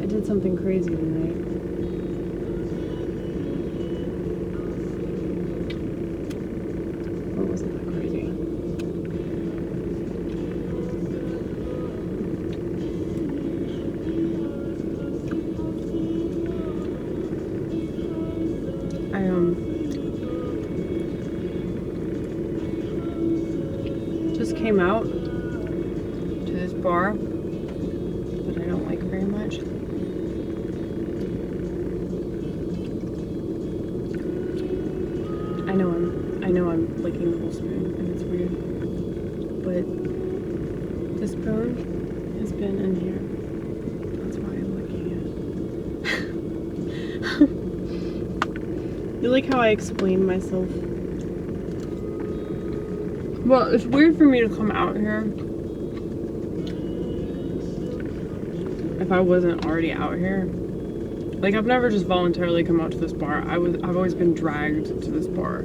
I did something crazy tonight. Or wasn't that crazy? I just came out to this bar that I don't like very much. I know I'm licking the whole spoon and it's weird, but the spoon has been in here. That's why I'm licking it. You like how I explain myself? Well, it's weird for me to come out here if I wasn't already out here. Like, I've never just voluntarily come out to this bar. I've always been dragged to this bar.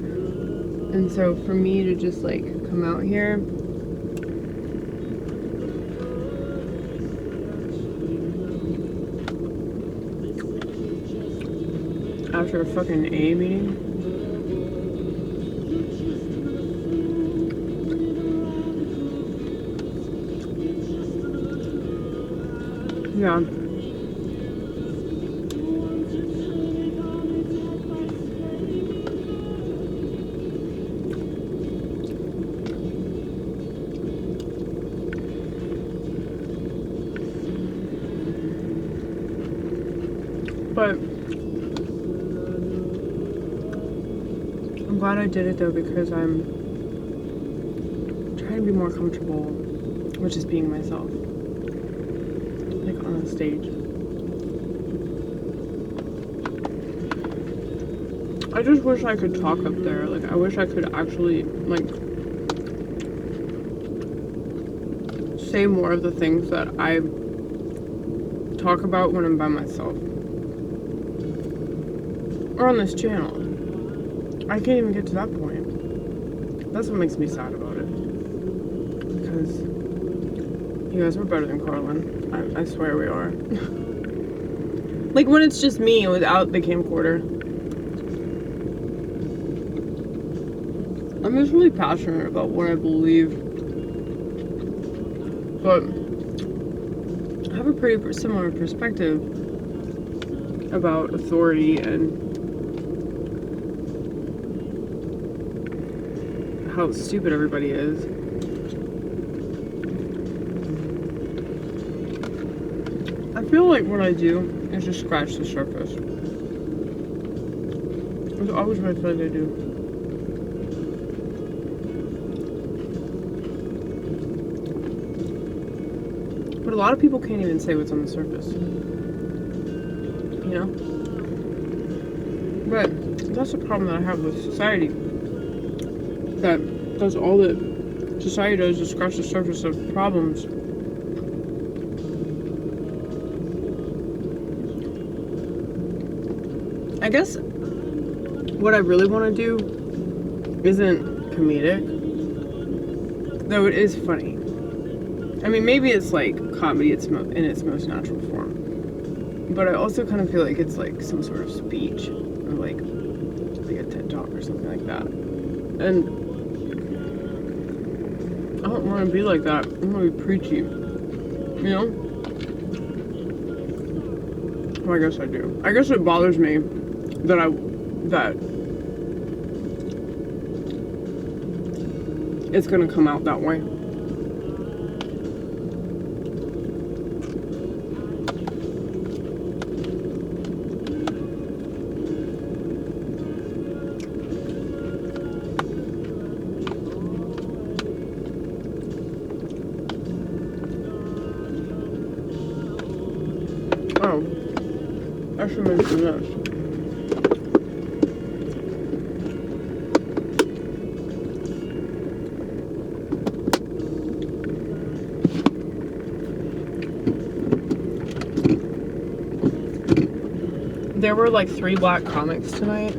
And so for me to just like come out here, after a fucking A meeting, yeah. But I'm glad I did it though, because I'm trying to be more comfortable with just being myself, like on a stage. I just wish I could talk up there. Like, I wish I could actually like say more of the things that I talk about when I'm by myself. Or on this channel. I can't even get to that point. That's what makes me sad about it. Because you guys are better than Carlin. I swear we are. Like when it's just me without the camcorder. I'm just really passionate about what I believe. But I have a pretty similar perspective about authority and how stupid everybody is. I feel like what I do is just scratch the surface. That's always what I feel like I do. But a lot of people can't even say what's on the surface. You know? But that's the problem that I have with society. That does all that society does is scratch the surface of problems. I guess what I really want to do isn't comedic, though it is funny. I mean, maybe it's like comedy in its most natural form, but I also kind of feel like it's like some sort of speech, or like a TED Talk or something like that. And I don't want to be like that. I want to be preachy, you know? Well, I guess I do. I guess it bothers me that it's gonna come out that way. Oh, I should mention this. There were like 3 black comics tonight,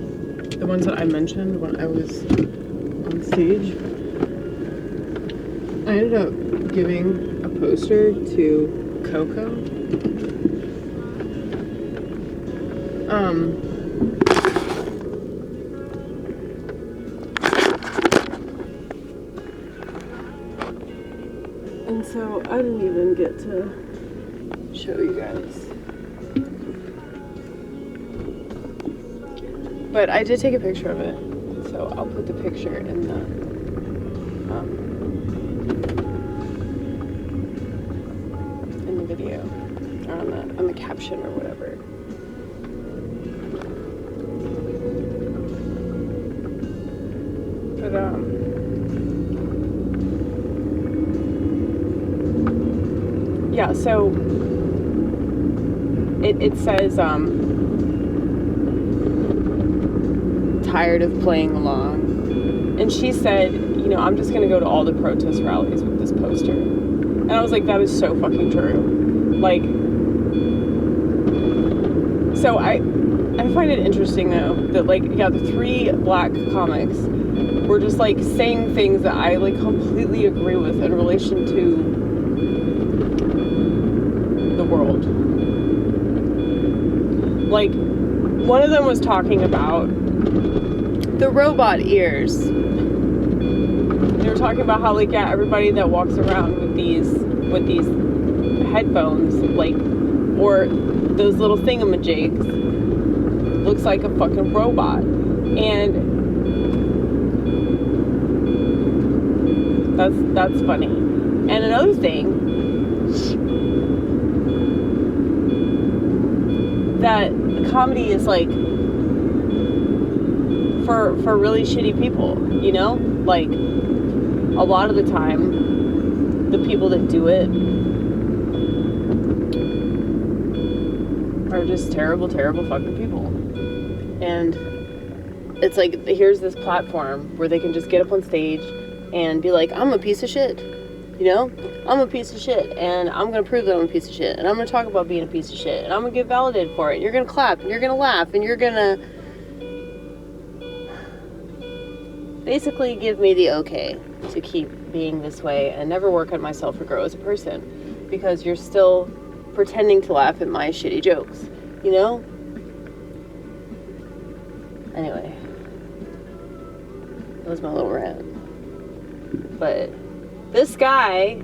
the ones that I mentioned when I was on stage. I ended up giving a poster to Coco. And so I didn't even get to show you guys. But I did take a picture of it. So I'll put the picture in the video or on the caption or whatever. But yeah, so it says tired of playing along, and she said, you know, I'm just gonna go to all the protest rallies with this poster. And I was like, that is so fucking true. Like, so I find it interesting though that, like, yeah, the 3 black comics were just like saying things that I like completely agree with in relation to the world. Like, one of them was talking about the robot ears. They were talking about how, like, yeah, everybody that walks around with these headphones, like, or those little thingamajigs, looks like a fucking robot. And that's funny. And another thing, that comedy is like for really shitty people, you know? Like, a lot of the time, the people that do it are just terrible, terrible fucking people. And it's like, here's this platform where they can just get up on stage and be like, I'm a piece of shit, you know? I'm a piece of shit, and I'm gonna prove that I'm a piece of shit, and I'm gonna talk about being a piece of shit, and I'm gonna get validated for it, and you're gonna clap, and you're gonna laugh, and you're gonna basically give me the okay to keep being this way and never work on myself or grow as a person, because you're still pretending to laugh at my shitty jokes, you know? Anyway, that was my little rant. But this guy,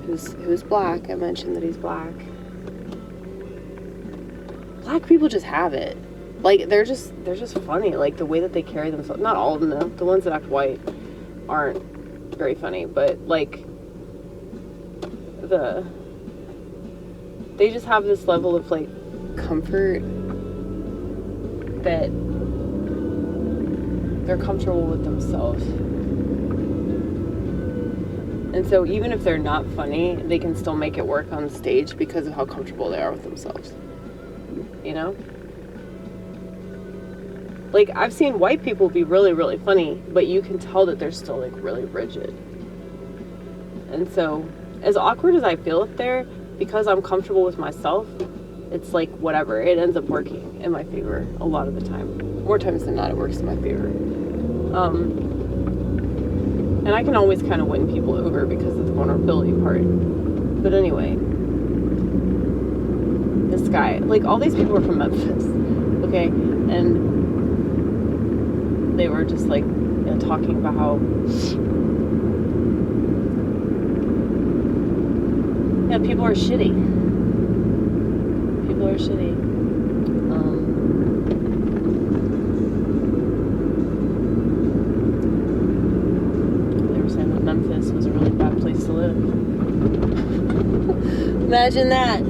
who's black, I mentioned that he's black. Black people just have it. Like, they're just funny. Like, the way that they carry themselves. Not all of them, though. The ones that act white aren't very funny. But, like, they just have this level of, like, comfort that they're comfortable with themselves. And so even if they're not funny, they can still make it work on stage because of how comfortable they are with themselves. You know? Like, I've seen white people be really, really funny, but you can tell that they're still, like, really rigid. And so, as awkward as I feel up there, because I'm comfortable with myself, it's like, whatever. It ends up working in my favor a lot of the time. More times than not, it works in my favor. And I can always kind of win people over because of the vulnerability part. But anyway, this guy, like, all these people are from Memphis, okay? And they were just, like, you know, talking about how, yeah, people are shitty. People are shitty. Memphis was a really bad place to live. Imagine that.